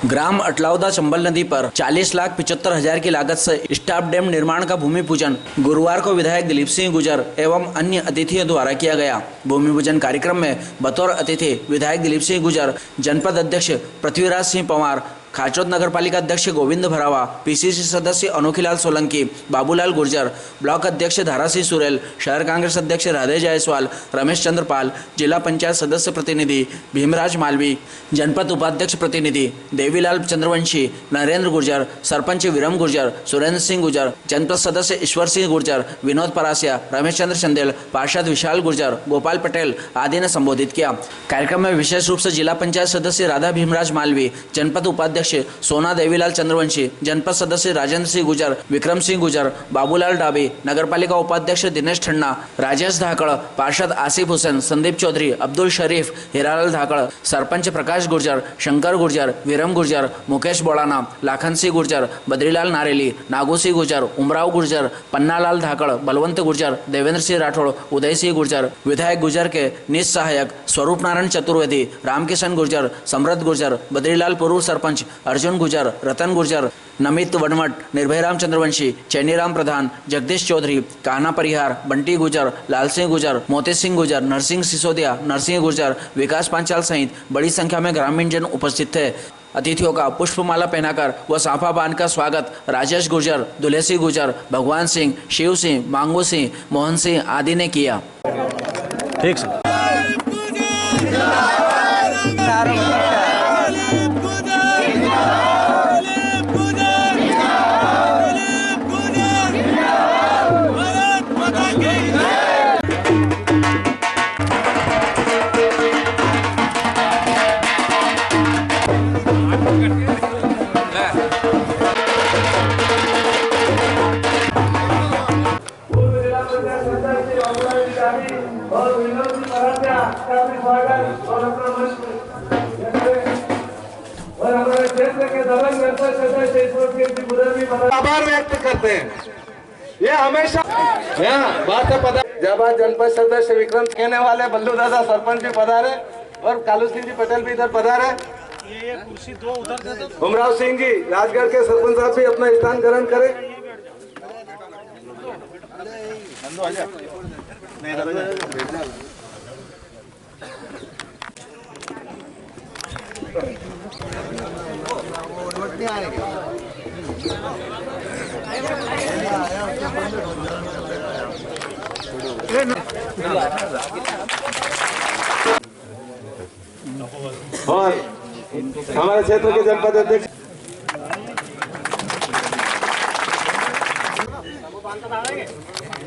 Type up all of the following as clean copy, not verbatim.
ग्राम अटलावदा चंबल नदी पर 40,75,000 की लागत से स्टाफ डैम निर्माण का भूमि पूजन गुरुवार को विधायक दिलीप सिंह गुजर एवं अन्य अतिथियों द्वारा किया गया। भूमि पूजन कार्यक्रम में बतौर अतिथि विधायक दिलीप सिंह गुजर, जनपद अध्यक्ष पृथ्वीराज सिंह पंवार, खाचौद नगर पालिका अध्यक्ष गोविंद भरावा, पीसीसी सदस्य अनोखीलाल सोलंकी, बाबूलाल गुर्जर, ब्लॉक अध्यक्ष धारासिंह सुरेल, शहर कांग्रेस अध्यक्ष राधे जायसवाल, रमेश चंद्रपाल, जिला पंचायत सदस्य प्रतिनिधि भीमराज मालवी, जनपद उपाध्यक्ष प्रतिनिधि देवीलाल चंद्रवंशी, नरेंद्र गुर्जर, सरपंच विरम गुर्जर, सुरेंद्र सिंह गुर्जर, जनपद सदस्य ईश्वर सिंह गुर्जर, विनोद परासिया, रमेश चंद्र चंदेल, पार्षद विशाल गुर्जर, गोपाल पटेल आदि ने संबोधित किया। कार्यक्रम में विशेष रूप से जिला पंचायत सदस्य राधा भीमराज मालवी, जनपद उपाध्यक्ष सोना देवीलाल चंद्रवंशी, जनपद सदस्य राजेंद्र सिंह गुजर, विक्रम सिंह गुजर, बाबूलाल डाबी, नगरपालिका उपाध्यक्ष दिनेश ठन्ना, राजेश धाकड़, पार्षद आसिफ हुसैन, संदीप चौधरी, अब्दुल शरीफ, हीरालाल धाकड़, सरपंच प्रकाश गुर्जर, शंकर गुर्जर, विरम गुर्जर, मुकेश बोड़ाना, लाखन सिंह गुर्जर, बद्रीलाल नारेली, नागू सिंह गुर्जर, उमराव गुर्जर, पन्नालाल धाकड़, बलवंत गुर्जर, देवेंद्र सिंह राठौड़, उदय सिंह गुर्जर, विधायक गुर्जर के निज सहायक स्वरूप नारायण चतुर्वेदी, रामकिशन गुर्जर, समृद्ध गुर्जर, बद्रीलाल पूर्व सरपंच अर्जुन गुर्जर, रतन गुर्जर, नमित वडमट, निर्भयराम चंद्रवंशी, चैनीराम प्रधान, जगदीश चौधरी, कान्हा परिहार, बंटी गुर्जर, लाल सिंह गुर्जर, मोती सिंह गुर्जर, नरसिंह सिसोदिया, नरसिंह गुर्जर, विकास पांचाल सहित बड़ी संख्या में ग्रामीण जन उपस्थित थे। अतिथियों का पुष्पमाला पहनाकर व साफा बांधकर स्वागत राजेश गुर्जर, दुल्हे सिंह गुर्जर, भगवान सिंह, शिव सिंह, मांगू सिंह, मोहन सिंह आदि ने किया। ठीक सर। आभार व्यक्त करते हैं। ये हमेशा बात है पता जब आज जनपद सदस्य विक्रम कहने वाले बल्लू दादा सरपंच भी पधारे और कालू सिंह जी पटेल भी इधर पधारे, उमराव सिंह जी राजगढ़ के सरपंच साहब भी अपना स्थान ग्रहण करें। और हमारे क्षेत्र के जनपद अध्यक्ष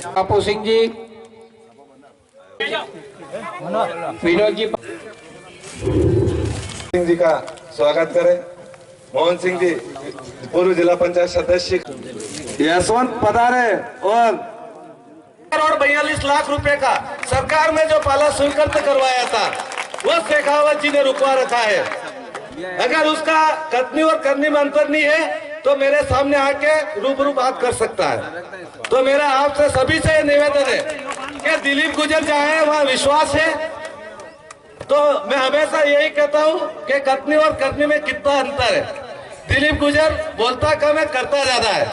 बापू सिंह जी, विनोद जी सिंह जी का स्वागत करें। मोहन सिंह जी पूर्व जिला पंचायत सदस्य, यशवंत पधारे और 42 लाख रुपए का सरकार में जो पाला स्वीकृत करवाया था वो शेखावत जी ने रुकवा रखा है। अगर उसका कथनी और करनी में अंतर नहीं है तो मेरे सामने आके रूबरू बात कर सकता है। तो मेरा आपसे सभी से निवेदन है कि दिलीप गुर्जर चाहे वहाँ विश्वास है तो मैं हमेशा यही कहता हूँ कि कथनी और करनी में कितना अंतर है। दिलीप गुर्जर बोलता कम है, करता ज्यादा है,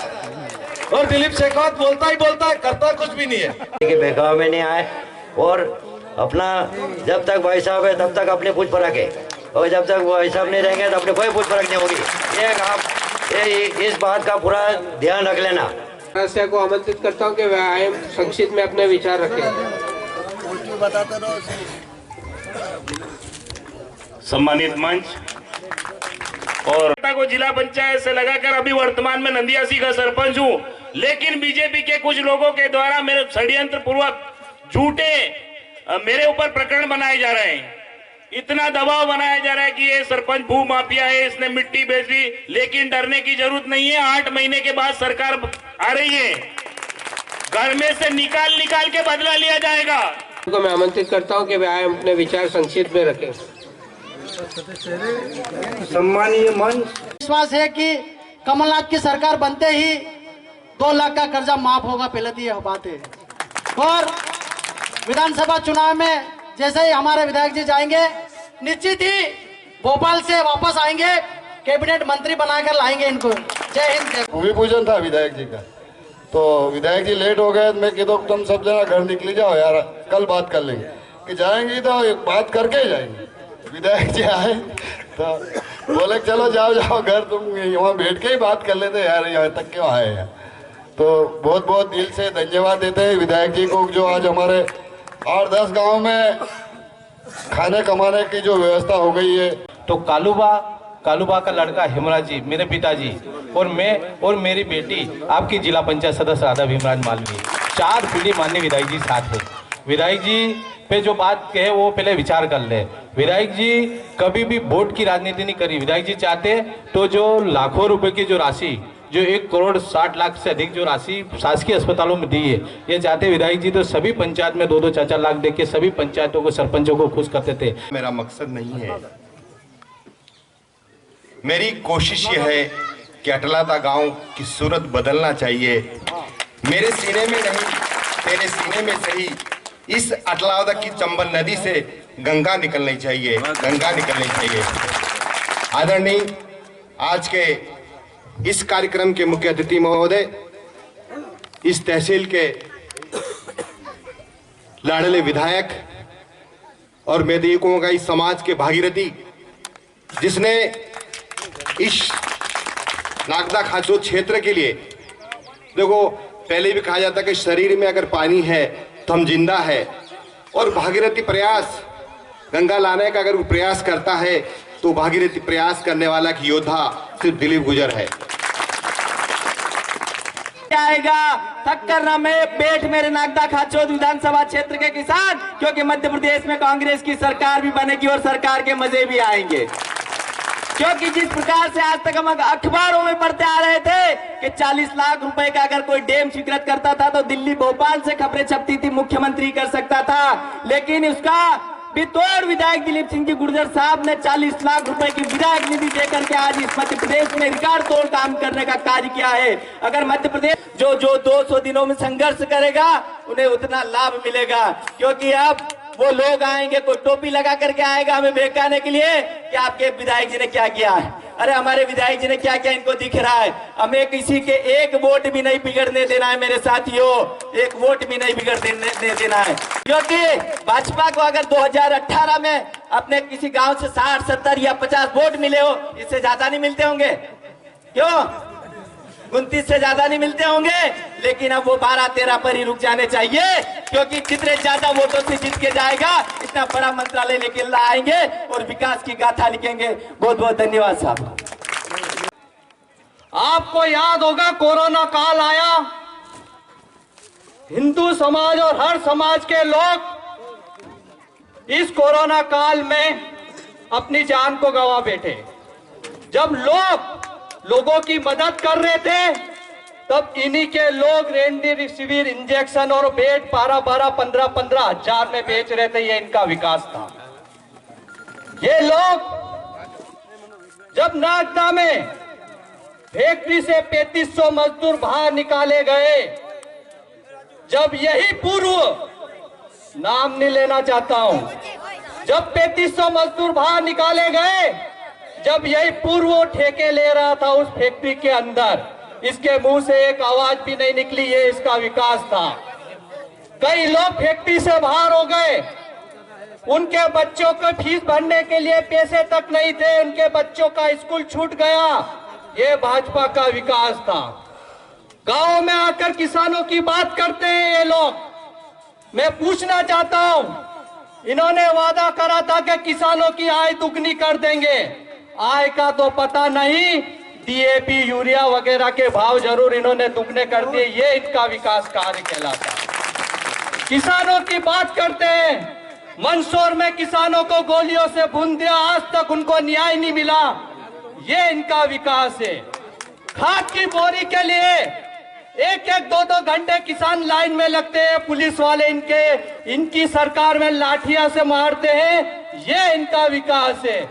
और दिलीप शेखावत बोलता ही बोलता है, करता कुछ भी नहीं है। कि बहकावे में नहीं आए और अपना जब तक भाई साहब है तब तक अपने पूछ परख है, और जब तक भाई साहब नहीं रहेंगे तो अपने कोई पूछ परख नहीं होगी। ये आप इस बात का पूरा ध्यान रख लेना। सदस्य को आमंत्रित करता हूँ कि वह संक्षिप्त में अपने विचार रखें। सम्मानित मंच और को जिला पंचायत से लगाकर अभी वर्तमान में नंदियासी का सरपंच हूँ, लेकिन बीजेपी के कुछ लोगों के द्वारा मेरे षड्यंत्र पूर्वक झूठे मेरे ऊपर प्रकरण बनाए जा रहे हैं। इतना दबाव बनाया जा रहा है कि ये सरपंच भू माफिया है, इसने मिट्टी बेच दी, लेकिन डरने की जरूरत नहीं है। 8 महीने के बाद सरकार आ रही है, घर में से निकाल के बदला लिया जाएगा। तो मैं आमंत्रित करता हूं कि वे आए अपने विचार संक्षिप्त में रखें। सम्मानीय मंच, विश्वास है कि कमलनाथ की सरकार बनते ही 2 लाख का कर्जा माफ होगा, पहले तो यह बात है। और विधानसभा चुनाव में जैसे ही हमारे विधायक जी जाएंगे, निश्चित ही भोपाल से वापस आएंगे कैबिनेट मंत्री बनाकर लाएंगे इनको। जय हिंद। भूमि पूजन था विधायक जी का, तो विधायक जी लेट हो गए। मैं कह दो तुम सब जना घर निकली जाओ यार, कल बात कर लेंगे। कि जाएंगी तो बात करके ही जाएंगे। विधायक जी आए तो बोले चलो जाओ जाओ घर, तुम वहाँ बैठ के ही बात कर लेते यार, यहाँ तक क्यों आए यार। तो बहुत बहुत दिल से धन्यवाद देते हैं विधायक जी को, जो आज हमारे 8-10 गाँव में खाने कमाने की जो व्यवस्था हो गई है। तो कालूबा का लड़का हेमराज जी, मेरे पिताजी, और मैं और मेरी बेटी आपकी जिला पंचायत सदस्य राधा भीमराज मालवी, 4 पीढ़ी माननीय विधायक जी साथ है। विधायक जी पे जो बात कहे वो पहले विचार कर ले। विधायक जी कभी भी वोट की राजनीति नहीं करी। विधायक जी चाहते तो जो लाखों रुपए की जो राशि, जो 1,60,00,000 से अधिक जो राशि शासकीय अस्पतालों में दी है, ये चाहते विधायक जी तो सभी पंचायत में 2-2, 4-4 लाख दे के सभी पंचायतों को, सरपंचों को खुश करते थे। मेरा मकसद नहीं है, मेरी कोशिश ये है कि अटलाता गांव की सूरत बदलना चाहिए। मेरे सीने में नहीं, तेरे सीने में सही, इस अटलाता की चंबल नदी से गंगा निकलनी चाहिए, गंगा निकलनी चाहिए। आदरणीय, आज के इस कार्यक्रम के मुख्य अतिथि महोदय, इस तहसील के लाडले विधायक और मैं तो ये कहूँगा इस समाज के भागीरथी, जिसने इस नागदा खाचो क्षेत्र के लिए, देखो पहले भी कहा जाता कि शरीर में अगर पानी है तो हम जिंदा है, और भागीरथी प्रयास गंगा लाने का अगर वो प्रयास करता है तो भागीरथी प्रयास करने वाला की योद्धा सिर्फ दिलीप गुजर है। आएगा थक्कर ना में बैठ मेरे नागदा खाचोद विधानसभा क्षेत्र के किसान, क्योंकि मध्य प्रदेश में कांग्रेस की सरकार भी बनेगी और सरकार के मजे भी आएंगे। क्योंकि जिस प्रकार से आज तक हम अखबारों में पढ़ते आ रहे थे कि 40 लाख रुपए का अगर कोई डैम स्वीकृत करता था तो दिल्ली भोपाल से खबरें छपती थी, मुख्यमंत्री कर सकता था, लेकिन उसका बितौर विधायक दिलीप सिंह जी गुर्जर साहब ने 40 लाख रुपए की विधायक निधि देकर के आज इस मध्य प्रदेश में रिकॉर्ड तोड़ काम करने का कार्य किया है। अगर मध्य प्रदेश जो 200 दिनों में संघर्ष करेगा उन्हें उतना लाभ मिलेगा, क्योंकि अब वो लोग आएंगे, कोई टोपी लगा करके आएगा हमें बहकाने के लिए कि आपके विधायक जी ने क्या किया है। अरे हमारे विधायक जी ने क्या किया इनको दिख रहा है। हमें किसी के एक वोट भी नहीं बिगड़ने देना है मेरे साथियों, एक वोट भी नहीं बिगड़ने देना है। क्योंकि भाजपा को अगर 2018 में अपने किसी गांव से 60, 70 या 50 वोट मिले हो, इससे ज्यादा नहीं मिलते होंगे, क्यों 29 से ज्यादा नहीं मिलते होंगे, लेकिन अब वो 12-13 पर ही रुक जाने चाहिए, क्योंकि जितने ज्यादा वोटों से जीत के जाएगा इतना बड़ा मंत्रालय लेके आएंगे और विकास की गाथा लिखेंगे। बहुत बहुत धन्यवाद साहब। आपको याद होगा कोरोना काल आया, हिंदू समाज और हर समाज के लोग इस कोरोना काल में अपनी जान को गंवा बैठे। जब लोगों की मदद कर रहे थे तब इन्हीं के लोग रेमडेसिविर इंजेक्शन और बेड 12-12, 15-15 हजार में बेच रहे थे। ये इनका विकास था। ये लोग जब नागदा में फैक्ट्री से 3500 मजदूर बाहर निकाले गए, जब यही पूर्व, नाम नहीं लेना चाहता हूं, जब 3500 मजदूर बाहर निकाले गए, जब यही पूर्व ठेके ले रहा था उस फैक्ट्री के अंदर, इसके मुंह से एक आवाज भी नहीं निकली, ये इसका विकास था। कई लोग फैक्ट्री से बाहर हो गए, उनके बच्चों को फीस भरने के लिए पैसे तक नहीं थे, उनके बच्चों का स्कूल छूट गया, ये भाजपा का विकास था। गांव में आकर किसानों की बात करते हैं ये लोग। मैं पूछना चाहता हूं, इन्होंने वादा करा था कि किसानों की आय दुगनी कर देंगे, आय का तो पता नहीं, डीएपी यूरिया वगैरह के भाव जरूर इन्होंने दुगने कर दिए, ये इनका विकास कार्य कहलाता। किसानों की बात करते हैं, मंदसौर में किसानों को गोलियों से भून दिया, आज तक उनको न्याय नहीं मिला, ये इनका विकास है। खाद की बोरी के लिए 1-1, 2-2 घंटे किसान लाइन में लगते हैं, पुलिस वाले इनकी सरकार में लाठियां से मारते हैं, ये इनका विकास है।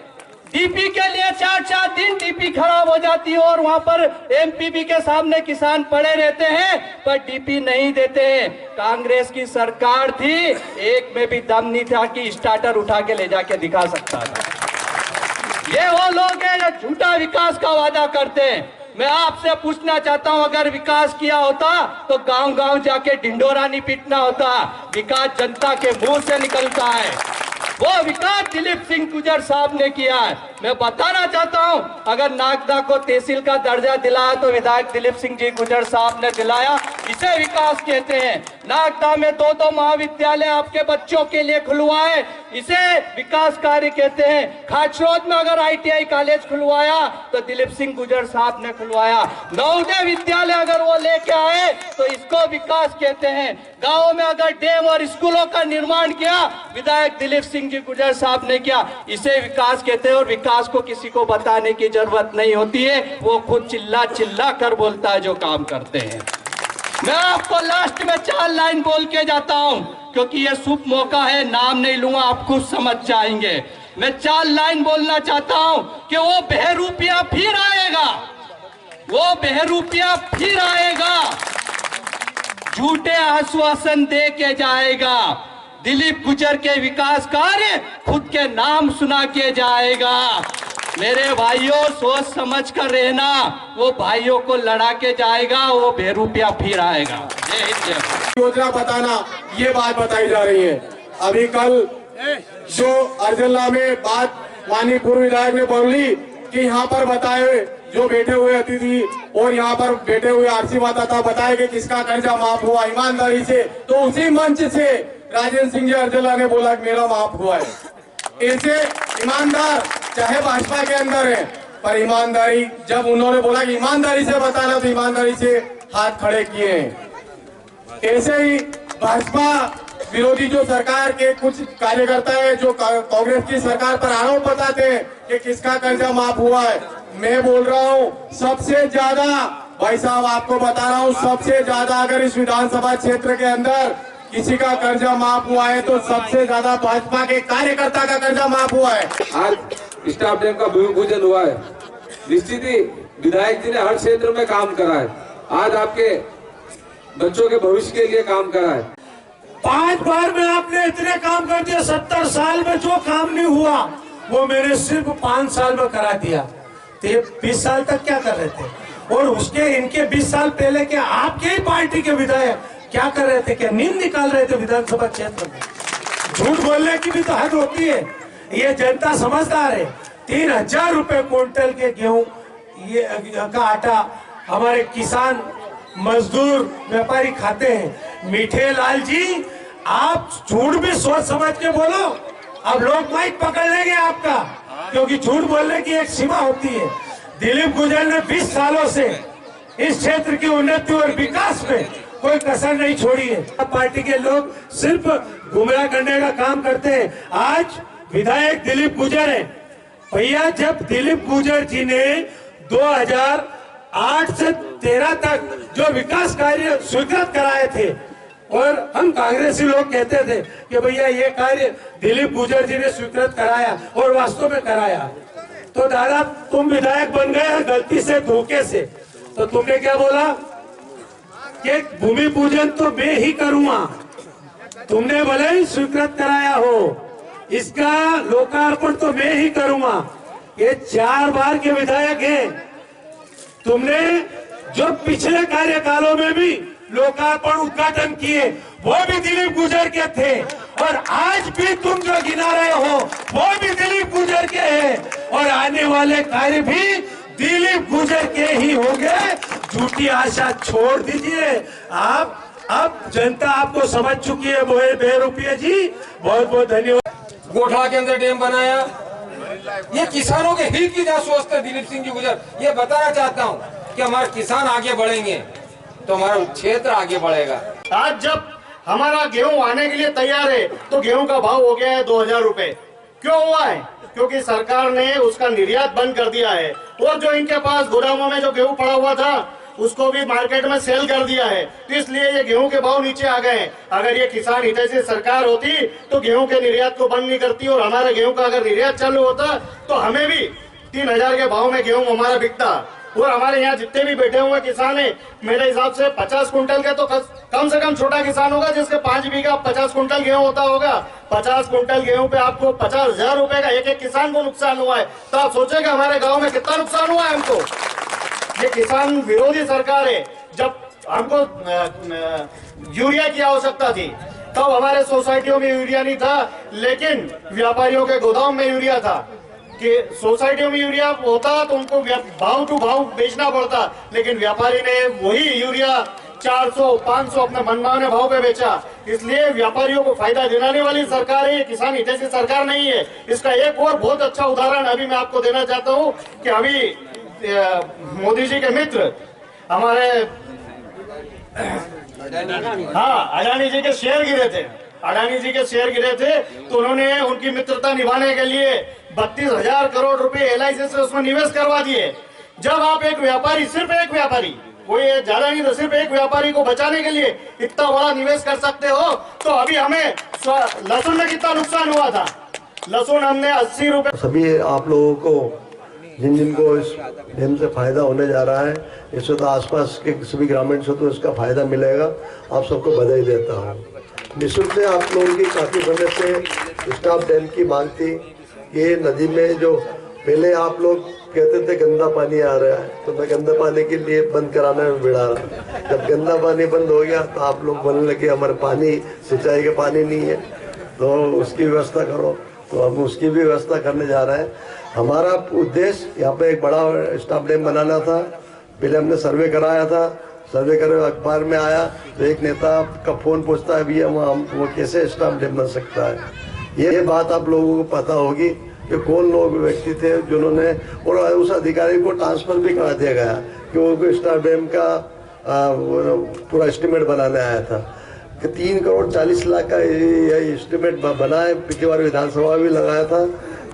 डीपी के लिए 4-4 दिन डीपी खराब हो जाती है और वहां पर एमपीबी के सामने किसान पड़े रहते हैं, पर डीपी नहीं देते हैं। कांग्रेस की सरकार थी, एक में भी दम नहीं था कि स्टार्टर उठा के ले जाके दिखा सकता था। ये वो लोग हैं जो झूठा बड़ा विकास का वादा करते हैं। मैं आपसे पूछना चाहता हूं, अगर विकास किया होता तो गांव गांव जाके ढिंडोरा नहीं पीटना होता। विकास जनता के मुंह से निकलता है, वो विकास दिलीप सिंह गुजर साहब ने किया है। मैं बताना चाहता हूं, अगर नागदा को तहसील का दर्जा दिलाया तो विधायक दिलीप सिंह जी गुजर साहब ने दिलाया। इसे विकास कहते हैं। नागदा में 2 महाविद्यालय आपके बच्चों के लिए खुलवाए, इसे विकास कार्य कहते हैं। खाचरोद में अगर ITI कॉलेज खुलवाया तो दिलीप सिंह गुजर साहब ने खुलवाया। नवोदय विद्यालय अगर वो लेके आए तो इसको विकास कहते हैं। गाँव में अगर डैम और स्कूलों का निर्माण किया, विधायक दिलीप सिंह जी गुजर साहब ने किया, इसे विकास कहते हैं। और विकास को किसी को बताने की जरूरत नहीं होती है, वो खुद चिल्ला चिल्ला कर बोलता है जो काम करते हैं। मैं आपको लास्ट में 4 लाइन बोल के जाता हूं, क्योंकि ये शुभ मौका है, नाम नहीं लूंगा, आप खुद समझ जाएंगे। मैं 4 लाइन बोलना चाहता हूं कि वो बहरूपिया फिर आएगा, वो बहरूपिया फिर आएगा, झूठे आश्वासन दे के जाएगा। दिलीप गुजर के विकास कार्य खुद के नाम सुना के जाएगा। मेरे भाइयों, सोच समझ कर रहना, वो भाइयों को लड़ा के जाएगा, वो बहरूपिया फिर आएगा। जय हिंद, जय भारत। योजना बताना, ये बात बताई जा रही है। अभी कल जो अर्जुला में बात माननीय पूर्व विधायक ने बोली कि यहाँ पर बताए जो बैठे हुए अतिथि और यहाँ पर बैठे हुए आरसी माता बताए कि किसका कर्जा माफ हुआ ईमानदारी से, तो उसी मंच से राजेंद्र सिंह जी अर्जुला ने बोला कि मेरा माफ हुआ है। ऐसे ईमानदार चाहे भाजपा के अंदर है, पर ईमानदारी जब उन्होंने बोला कि ईमानदारी से बताना तो ईमानदारी से हाथ खड़े किए हैं। ऐसे ही भाजपा विरोधी जो सरकार के कुछ कार्यकर्ता है जो कांग्रेस की सरकार पर आरोप बताते हैं कि किसका कर्जा माफ हुआ है, मैं बोल रहा हूँ सबसे ज्यादा, भाई साहब आपको बता रहा हूँ, सबसे ज्यादा अगर इस विधानसभा क्षेत्र के अंदर किसी का कर्जा माफ हुआ है तो सबसे ज्यादा भाजपा के कार्यकर्ता का कर्जा माफ हुआ है। आज स्टाफ डैम का भूमि पूजन हुआ है। निश्चित ही विधायक जी ने हर क्षेत्र में काम करा है। आज आपके बच्चों के भविष्य के लिए काम करा है। 5 बार में आपने इतने काम कर दिया, 70 साल में जो काम नहीं हुआ वो मैंने सिर्फ 5 साल में करा दिया। तो ये 20 साल तक क्या कर रहे थे? और उसके इनके 20 साल पहले के आपके ही पार्टी के विधायक क्या कर रहे थे? क्या नींद निकाल रहे थे विधानसभा क्षेत्र में? झूठ बोलने की भी तो हद होती है। ये जनता समझदार है। 3000 रुपए क्विंटल के गेहूं ये का आटा हमारे किसान मजदूर व्यापारी खाते हैं। मीठे लाल जी, आप झूठ भी सोच समझ के बोलो, अब लोग माइक पकड़ लेंगे आपका, क्योंकि झूठ बोलने की एक सीमा होती है। दिलीप गुजर ने 20 सालों से इस क्षेत्र की उन्नति और विकास में कोई कसर नहीं छोड़ी है। पार्टी के लोग सिर्फ गुमराह करने का काम करते हैं। आज विधायक दिलीप गुजर है भैया। जब दिलीप गुजर जी ने 2008 से 13 तक जो विकास कार्य स्वीकृत कराए थे, और हम कांग्रेसी लोग कहते थे कि भैया ये कार्य दिलीप गुजर जी ने स्वीकृत कराया और वास्तव में कराया, तो दादा तुम विधायक बन गए गलती से, धोखे से, तो तुमने क्या बोला कि भूमि पूजन तो मैं ही करूंगा। तुमने भले ही स्वीकृत कराया हो, इसका लोकार्पण तो मैं ही करूंगा। ये 4 बार के विधायक हैं। तुमने जो पिछले कार्यकालों में भी लोकार्पण उद्घाटन किए वो भी दिलीप गुजर के थे, और आज भी तुम जो गिना रहे हो वो भी दिलीप गुजर के हैं, और आने वाले कार्य भी दिलीप गुजर के ही होंगे। झूठी आशा छोड़ दीजिए आप। अब जनता आपको समझ चुकी है। बहरूपिया जी बहुत बहुत धन्यवाद। गोठा के अंदर डैम बनाया, ये किसानों के हित की जहाँ सोचते दिलीप सिंह जी गुजर। ये बताना चाहता हूँ कि हमारे किसान आगे बढ़ेंगे तो हमारा क्षेत्र आगे बढ़ेगा। आज जब हमारा गेहूं आने के लिए तैयार है तो गेहूं का भाव हो गया है 2000 रुपए। क्यों हुआ है? क्योंकि सरकार ने उसका निर्यात बंद कर दिया है, और जो इनके पास गोदामों में जो गेहूं पड़ा हुआ था उसको भी मार्केट में सेल कर दिया है। तो इसलिए ये गेहूं के भाव नीचे आ गए हैं। अगर ये किसान हितैषी सरकार होती तो गेहूं के निर्यात को बंद नहीं करती, और हमारा गेहूं का अगर निर्यात चालू होता तो हमें भी 3000 के भाव में गेहूं हमारा बिकता। और हमारे यहाँ जितने भी बैठे हुए किसान हैं, मेरे हिसाब से 50 कुंटल के तो कम से कम छोटा किसान होगा जिसके 5 बीघा 50 कुंटल गेहूं होता होगा। 50 कुंटल गेहूं पे आपको 50,000 रुपए का एक किसान को नुकसान हुआ है, तो आप सोचेंगे हमारे गाँव में कितना नुकसान हुआ है हमको। ये किसान विरोधी सरकार है। जब हमको यूरिया की आवश्यकता थी तब हमारे सोसाइटियों में यूरिया नहीं था, लेकिन व्यापारियों के गोदाम में यूरिया था। कि सोसाइटियों में यूरिया होता तो उनको भाव टू भाव बेचना पड़ता, लेकिन व्यापारी ने वही यूरिया 400-500 अपने मनमाने भाव पे बेचा। इसलिए व्यापारियों को फायदा दिलाने वाली सरकार है, किसान हितैषी सरकार नहीं है। इसका एक और बहुत अच्छा उदाहरण अभी मैं आपको देना चाहता हूँ कि अभी मोदी जी के मित्र हमारे अडानी जी के शेयर गिरे थे। अडानी जी के शेयर गिरे थे तो उन्होंने उनकी मित्रता निभाने के लिए 32,000 करोड़ रुपए LIC से उसमें निवेश करवा दिए। जब आप एक व्यापारी, सिर्फ एक व्यापारी, कोई ज्यादा नहीं तो सिर्फ एक व्यापारी को बचाने के लिए इतना बड़ा निवेश कर सकते हो, तो अभी हमें लहसुन में कितना नुकसान हुआ था। लहसुन हमने 80 रुपए। सभी आप लोगों को जिनको इस डैम से फायदा होने जा रहा है, इससे तो आसपास के सभी ग्रामीण से तो इसका फायदा मिलेगा। आप सबको बधाई देता हूँ। निःशुल्क से आप लोगों की काफ़ी समय से स्टाफ डैम की मांग थी। ये नदी में जो पहले आप लोग कहते थे गंदा पानी आ रहा है, तो मैं गंदा पानी के लिए बंद कराने में भिड़ा रहा। जब गंदा पानी बंद हो गया तो आप लोग बोलने लगे हमारे पानी, सिंचाई का पानी नहीं है, तो उसकी व्यवस्था करो। तो हम उसकी भी व्यवस्था करने जा रहे हैं। हमारा उद्देश्य यहाँ पे एक बड़ा स्टाफ डैम बनाना था। पहले हमने सर्वे कराया था, सर्वे करे अखबार में आया तो एक नेता का फोन पूछता है भैया वो कैसे स्टाफ डैम बन सकता है। ये बात आप लोगों को पता होगी कि कौन लोग व्यक्ति थे जिन्होंने, और उस अधिकारी को ट्रांसफर भी करा दिया गया कि वो स्टाफ डैम का पूरा एस्टिमेट बनाने आया था कि 3 करोड़ 40 लाख का एस्टिमेट बनाए। पिछली बार विधानसभा भी लगाया था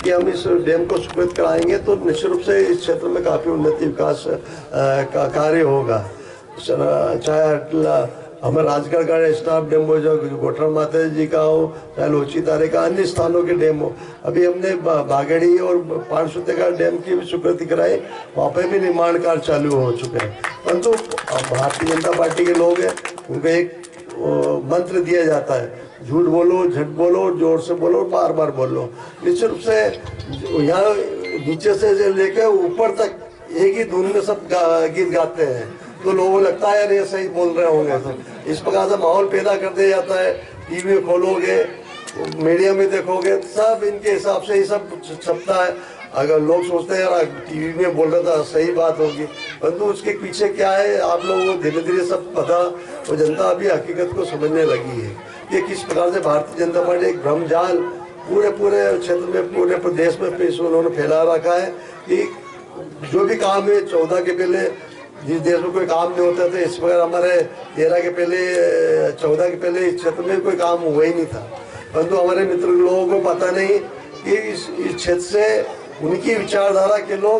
कि हम इस डैम को स्वीकृत कराएंगे तो निश्चित रूप से इस क्षेत्र में काफ़ी उन्नति विकास का कार्य होगा। चाहे हमारे राजगढ़ का स्टाफ डैम हो, जो गोठरा माता जी का हो, चाहे लोची तारे का, अन्य स्थानों के डैम हो। अभी हमने बागड़ी और पानसुते का डैम की भी स्वीकृति कराई, वहाँ पे भी निर्माण कार्य चालू हो चुके हैं। परंतु भारतीय जनता पार्टी के लोग हैं, उनको एक मंत्र दिया जाता है, झूठ बोलो, झट बोलो, जोर से बोलो, बार बार बोलो। निश्चित रूप से यहाँ नीचे से लेकर ऊपर तक एक ही धुन में सब गीत गाते हैं, तो लोगों को लगता है यार ये सही बोल रहे होंगे। तो इस प्रकार से माहौल पैदा कर दिया जाता है। टीवी खोलोगे, मीडिया में देखोगे, सब इनके हिसाब से ही सब छपता है। अगर लोग सोचते हैं यार टीवी में बोल रहा था सही बात होगी, परंतु उसके पीछे क्या है आप लोगों को धीरे धीरे सब पता, और जनता अभी हकीकत को समझने लगी है कि किस प्रकार से भारतीय जनता पार्टी एक भ्रमजाल पूरे क्षेत्र में, पूरे प्रदेश में पेश उन्होंने फैला रखा है कि जो भी काम है 14 के पहले जिस देश में कोई काम नहीं होता था, इस प्रकार हमारे 13 के पहले 14 के पहले इस क्षेत्र में कोई काम हुआ ही नहीं था। परंतु हमारे मित्र लोगों को पता नहीं कि इस क्षेत्र से उनकी विचारधारा के लोग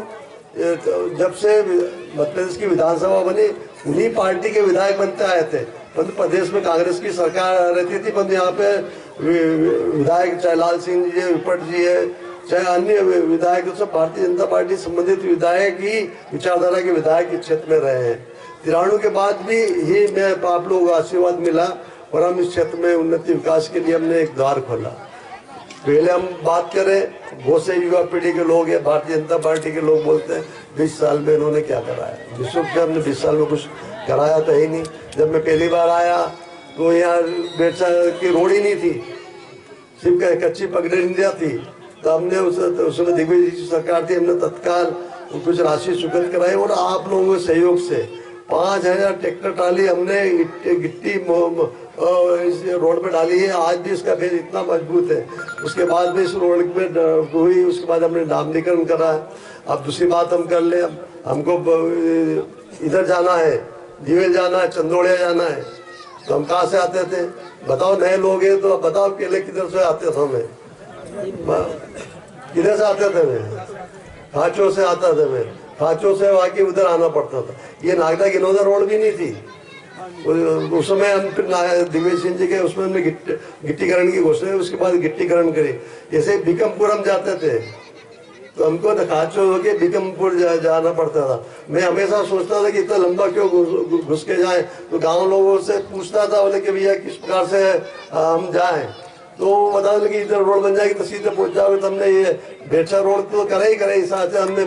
जब से मध्य प्रदेश की विधानसभा बनी उन्हीं पार्टी के विधायक बनते आए थे। परंतु प्रदेश में कांग्रेस की सरकार रहती थी, परंतु यहाँ पे विधायक चाहे लाल सिंह जी है, विपट जी है, चाहे अन्य विधायक, सब भारतीय जनता पार्टी संबंधित विधायक ही विचारधारा के विधायक इस क्षेत्र में रहे हैं। 93 के बाद भी ही मैं आप लोगों को आशीर्वाद मिला और हम इस क्षेत्र में उन्नति विकास के लिए हमने एक द्वार खोला। पहले हम बात करें, बहुत से युवा पीढ़ी के लोग हैं, भारतीय जनता पार्टी के लोग बोलते हैं 20 साल में इन्होंने क्या कराया। विश्व से हमने 20 साल में कुछ कराया तो ही नहीं। जब मैं पहली बार आया तो यहाँ बेटसा की रोड ही नहीं थी, सिर्फ कच्ची पगडंडियाँ थी। तो हमने उसमें दिग्विजय जी सरकार थी, हमने तत्काल कुछ राशि स्वीकृत कराई और आप लोगों के सहयोग से 5000 ट्रैक्टर ट्राली हमने गिट्टी इस रोड पे डाली है। आज भी इसका बेस इतना मजबूत है। उसके बाद भी इस रोड पे हुई, उसके बाद हमने नामकरण करा है। अब दूसरी बात हम कर ले, हमको इधर जाना है, जीवेल जाना है, चंदोड़िया जाना है, तो हम कहाँ से आते थे बताओ। नए लोग हैं तो बताओ पहले किधर से आते थे, हमें किधर से आते थे? मैं खाचो से आता था, मैं खाचो से आके उधर आना पड़ता था। ये नागदा गिनौदा रोड भी नहीं थी उस समय। हम फिर दिग्विजय सिंह जी के उसमें हमने गिट्टीकरण की घोषणा, उसके बाद गिट्टीकरण करी। जैसे बिकमपुर हम जाते थे तो हमको खाचो होके बीकमपुर जाना पड़ता था। मैं हमेशा सोचता था कि इतना लंबा क्यों घुस के जाएं, तो गांव लोगों से पूछता था बोले कि भैया किस प्रकार से हम जाएं, तो बता दें कि इधर रोड बन जाएगी तो सीधे पहुंच जाओगे। तो हमने ये बेरसा रोड तो करा ही इस हिसाब से हमने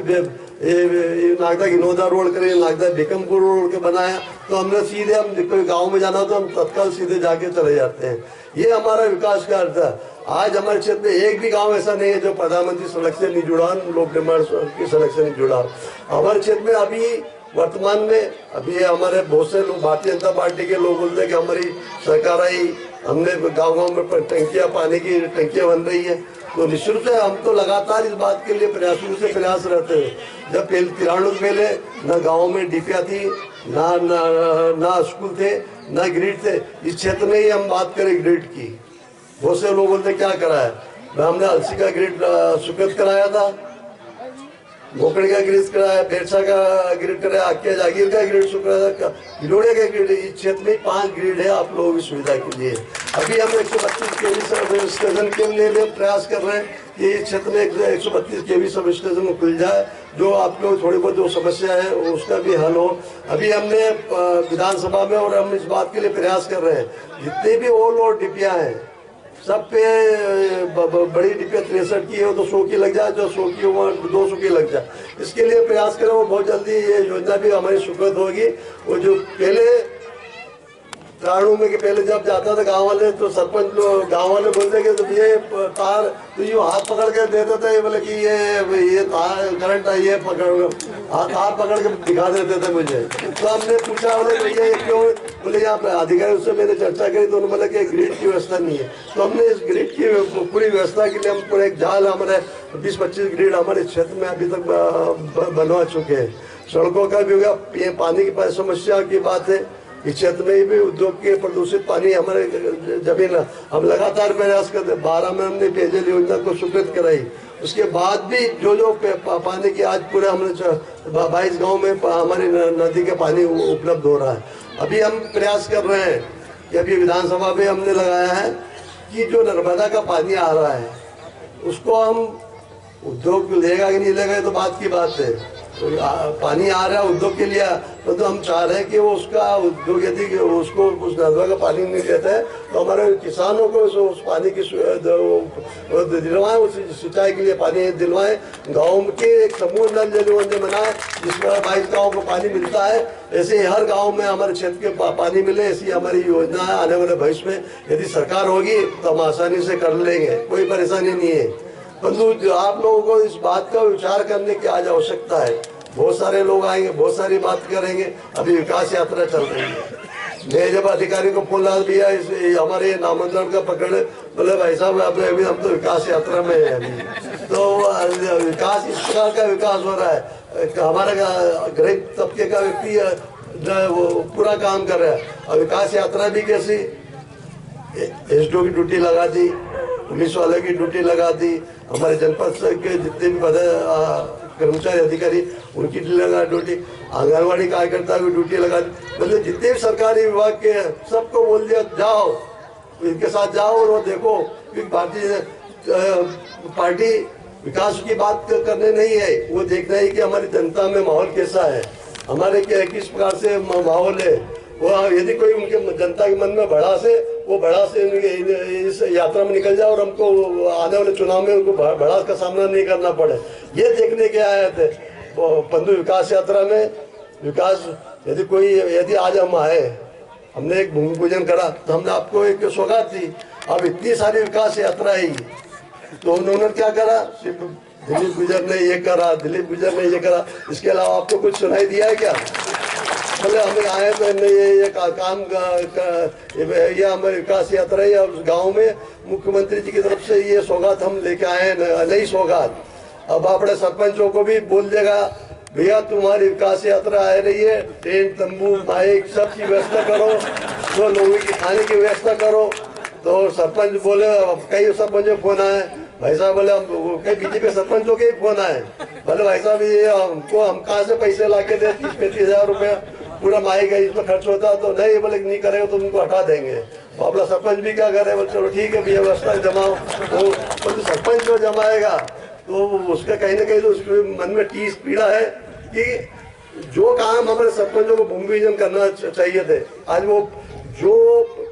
ये नागदा गिनौदा रोड करे, नागदा बीकमपुर रोड के बनाया। तो हमने सीधे हम कोई गाँव में जाना तो हम तत्काल सीधे जाके चले जाते हैं। ये हमारा विकास कार्य था। आज हमारे क्षेत्र में एक भी गांव ऐसा नहीं है जो प्रधानमंत्री सड़क से नहीं जुड़ा, लोक निर्माण की सड़क से नहीं जुड़ा। हमारे क्षेत्र में अभी वर्तमान में अभी हमारे बहुत से लोग, भारतीय जनता पार्टी के लोग बोलते हैं कि हमारी सरकार आई, हमने गाँव में टंकियां, पानी की टंकियां बन रही है। तो निश्चित से हम तो लगातार इस बात के लिए प्रयास रहते हैं। जब 93 पहले न गाँव में डीपिया थी, ना स्कूल थे, ना ग्रिड थे। इस क्षेत्र में ही हम बात करें ग्रिड की, बहुत से लोग बोलते क्या कराया, हमने अलसी का ग्रिड स्वीकृत कराया था, मोकड़ी का ग्रिड कराया, बेरसा का ग्रिड कराया, आकिया जागीर का ग्रिड स्वीकृत कराया, गिलोड़िया का ग्रिड। इस क्षेत्र में 5 ग्रिड है आप लोगों की सुविधा के लिए। अभी हम 132 केवी सब स्टेशन के लिए प्रयास कर रहे हैं कि इस क्षेत्र में 132 केवी सब स्टेशन खुल जाए, जो आप लोग थोड़ी बहुत जो समस्या है उसका भी हल हो। अभी हमने विधानसभा में और हम इस बात के लिए प्रयास कर रहे हैं, जितने भी ओल और डिपिया हैं सब पे बड़ी डिपिया 63 की हो तो 100 की लग जाए, जो 100 की हो 200 की लग जाए। इसके लिए प्रयास करें, वो बहुत जल्दी ये योजना भी हमारी स्वीकृत होगी। वो जो पहले त्राणु में के पहले जब जाता था गांव वाले, तो सरपंच लोग गांव वाले बोलते कि तो ये तार तो यूँ हाथ पकड़ के देते थे, बोले कि ये तार करंट है, ये तार पकड़ के दिखा देते थे मुझे। तो हमने पूछा बोले भैया ये क्यों, बोले यहाँ पे अधिकारी उससे मैंने चर्चा करी तो उन्होंने बोला कि ग्रिड की व्यवस्था नहीं है। तो हमने इस ग्रिड की पूरी व्यवस्था के लिए हम पूरे एक जाल हमारे 20-25 ग्रिड हमारे क्षेत्र में अभी तक बनवा चुके हैं। सड़कों का भी होगा, पानी की समस्या की बात है, इस क्षेत्र में भी उद्योग के प्रदूषित पानी हमारे जमीन, हम लगातार प्रयास करते। 12 में हमने पेयजल योजना को स्वीकृत कराई, उसके बाद भी जो पानी की आज पूरे हमने 22 गांव में हमारी नदी का पानी उपलब्ध हो रहा है। अभी हम प्रयास कर रहे हैं कि अभी विधानसभा में हमने लगाया है कि जो नर्मदा का पानी आ रहा है उसको हम उद्योग लेगा कि नहीं लेगा तो बात की बात है। तो पानी आ रहा है उद्योग के लिए, तो हम चाह रहे हैं कि वो उसका उद्योग यदि उसको उस नर्मदा का पानी नहीं देता है तो हमारे किसानों को उस पानी की दिलवाएं, उस सिंचाई के लिए पानी दिलवाएं। गाँव के एक समूह नल जल योजना बनाए जिसमें 22 गाँव को पानी मिलता है। ऐसे ही हर गाँव में हमारे क्षेत्र के पानी मिले, ऐसी हमारी योजना है। आने वाले भविष्य में यदि सरकार होगी तो हम आसानी से कर लेंगे, कोई परेशानी नहीं है। परंतु आप लोगों को इस बात का विचार करने की आज आवश्यकता है। बहुत सारे लोग आएंगे, बहुत सारी बात करेंगे। अभी विकास यात्रा चल रही है। मैं जब अधिकारी को फोन लगा दिया हमारे नामांतरण का पकड़, बोले भाई साहब अभी हम तो विकास यात्रा में है। अभी तो विकास इस प्रकार का विकास हो रहा है, हमारे गरीब तबके का व्यक्ति वो पूरा काम कर रहा है। और विकास यात्रा भी कैसी, एसडीओ की ड्यूटी लगा दी, पुलिस वाले की ड्यूटी लगा दी, हमारे जनपद के जितने भी कर्मचारी अधिकारी उनकी लगा ड्यूटी, आंगनबाड़ी कार्यकर्ता की ड्यूटी लगा दी। मतलब जितने भी सरकारी विभाग के सबको बोल दिया जाओ, इनके साथ जाओ और देखो कि भारतीय पार्टी विकास की बात करने नहीं है, वो देखना है कि हमारी जनता में माहौल कैसा है, हमारे किस प्रकार से माहौल है। वो यदि कोई उनके जनता के मन में भड़ास है, वो भड़ास इस यात्रा में निकल जाए और हमको आने वाले चुनाव में उनको भड़ास का सामना नहीं करना पड़े, ये देखने के आए थे। पंदु विकास यात्रा में विकास यदि आज हम आए, हमने एक भूमि पूजन करा तो हमने आपको एक सौगात दी। अब इतनी सारी विकास यात्रा है तो उन्होंने क्या करा, सिर्फ दिलीप गुजर ने ये करा, दिलीप गुजर ने ये करा, इसके अलावा आपको कुछ सुनाई दिया है क्या? बोले हमें आए तो हमने ये काम ये हमारी विकास यात्रा है। गांव में मुख्यमंत्री जी की तरफ से ये सौगात हम लेके आए हैं, नई सौगात। अब अपने सरपंचों को भी बोल देगा भैया तुम्हारी विकास यात्रा आ रही है, टेंट तंबू माइक सब की व्यवस्था करो, तो लोगों की खाने की व्यवस्था करो। तो सरपंच बोले, कई सरपंचों फोन आए, भाई साहब बोले कई बीजेपी सरपंचों के ही फोन आए, बोले भाई साहब ये हमको हम कहाँ से पैसे ला के दे 30-35 हजार रुपया पूरा माएगा इसमें खर्च होता, तो नहीं बोले नहीं करेगा तो उनको हटा देंगे। तो अपना सरपंच भी क्या करे, बोले चलो ठीक है भैया व्यवस्था जमाओ। तो सरपंच जो जमाएगा तो तो उसका कहीं ना कहीं तो उसके मन में टीस पीड़ा है कि जो काम हमारे सरपंचों को भूमि पूजन करना चाहिए थे, आज वो जो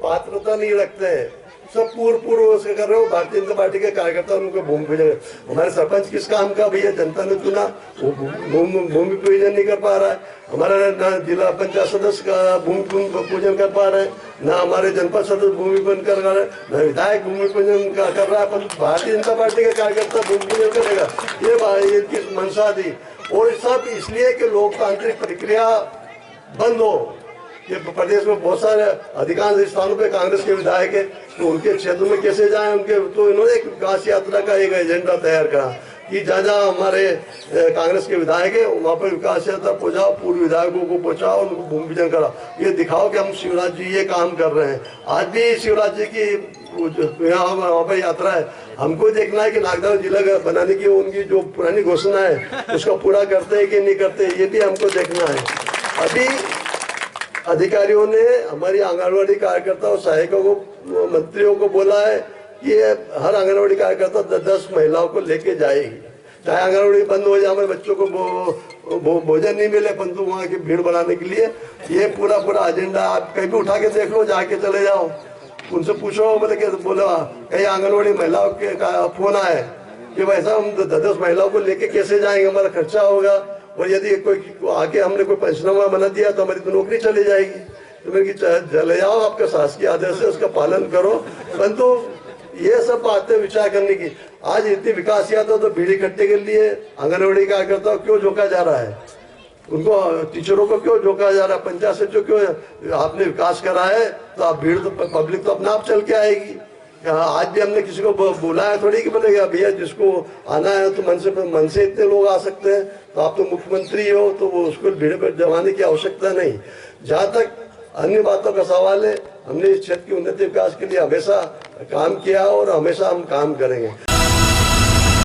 पात्रता नहीं रखते हैं सब पूर्व उसके कर रहे हो। भारतीय जनता पार्टी के कार्यकर्ता उनको भूमि पूजन, हमारे सरपंच किस काम का भैया, जनता ने चुना, वो भूमि पूजन नहीं कर पा रहा है। हमारा ना जिला पंचायत सदस्य का भूमि पूजन कर पा रहे हैं, ना हमारे जनपद सदस्य भूमि पूजन कर रहा है, ना विधायक भूमि पूजन कर रहा है, पर भारतीय जनता पार्टी के कार्यकर्ता भूमि पूजन करेगा, ये इनकी मंशा थी। और सब इसलिए कि लोकतांत्रिक प्रक्रिया बंद हो। ये प्रदेश में बहुत सारे अधिकांश स्थानों पे कांग्रेस के विधायक है, तो उनके क्षेत्र में कैसे जाएं उनके, तो इन्होंने एक विकास यात्रा का एक एजेंडा तैयार करा कि जहाँ जहाँ हमारे कांग्रेस के विधायक है वहाँ पर विकास यात्रा पहुँचाओ, पूर्व विधायकों को पहुँचाओ, उनको भूमि पूजन कराओ, ये दिखाओ कि हम शिवराज जी ये काम कर रहे हैं। आज भी शिवराज जी की वहाँ पर यात्रा है, हमको देखना है कि नागदा जिला बनाने की उनकी जो पुरानी घोषणा है उसका पूरा करते हैं कि नहीं करते, ये भी हमको देखना है। अभी अधिकारियों ने हमारी आंगनवाड़ी कार्यकर्ता और सहायकों को, मंत्रियों को बोला है कि हर आंगनवाड़ी कार्यकर्ता 10 महिलाओं को लेके जाएगी, चाहे आंगनवाड़ी बंद हो जाए, हमारे बच्चों को भोजन नहीं मिले, परंतु वहाँ की भीड़ बढ़ाने के लिए ये पूरा एजेंडा आप कहीं भी उठा के देख लो, जाके चले जाओ, उनसे पूछो, बोले कहीं आंगनवाड़ी महिलाओं के फोन आए कि भाई साहब हम 10 महिलाओं को लेके कैसे जाएंगे, हमारा खर्चा होगा, और यदि कोई आके हमने कोई पंचनामा बना दिया तो हमारी तो नौकरी चली जाएगी। तो मैंने चले जाओ, आपका शासकीय आदेश है उसका पालन करो, परंतु ये सब बातें विचार करने की। आज इतनी विकास यात्रा तो भीड़ इकट्ठे के लिए आंगनबाड़ी कार्यकर्ताओं क्यों झोंका जा रहा है, उनको टीचरों को क्यों झोंका जा रहा है, पंचायत सचिव क्यों, आपने विकास करा है तो आप भीड़ तो पब्लिक तो अपने आप चल के आएगी। आज भी हमने किसी को बुलाया थोड़ी कि बोलेगा भैया जिसको आना है तो मन से इतने लोग आ सकते हैं, तो आप तो मुख्यमंत्री हो तो वो उसको भीड़ पर जमाने की आवश्यकता नहीं। जहाँ तक अन्य बातों का सवाल है, हमने इस क्षेत्र की उन्नति विकास के लिए हमेशा काम किया और हमेशा हम काम करेंगे।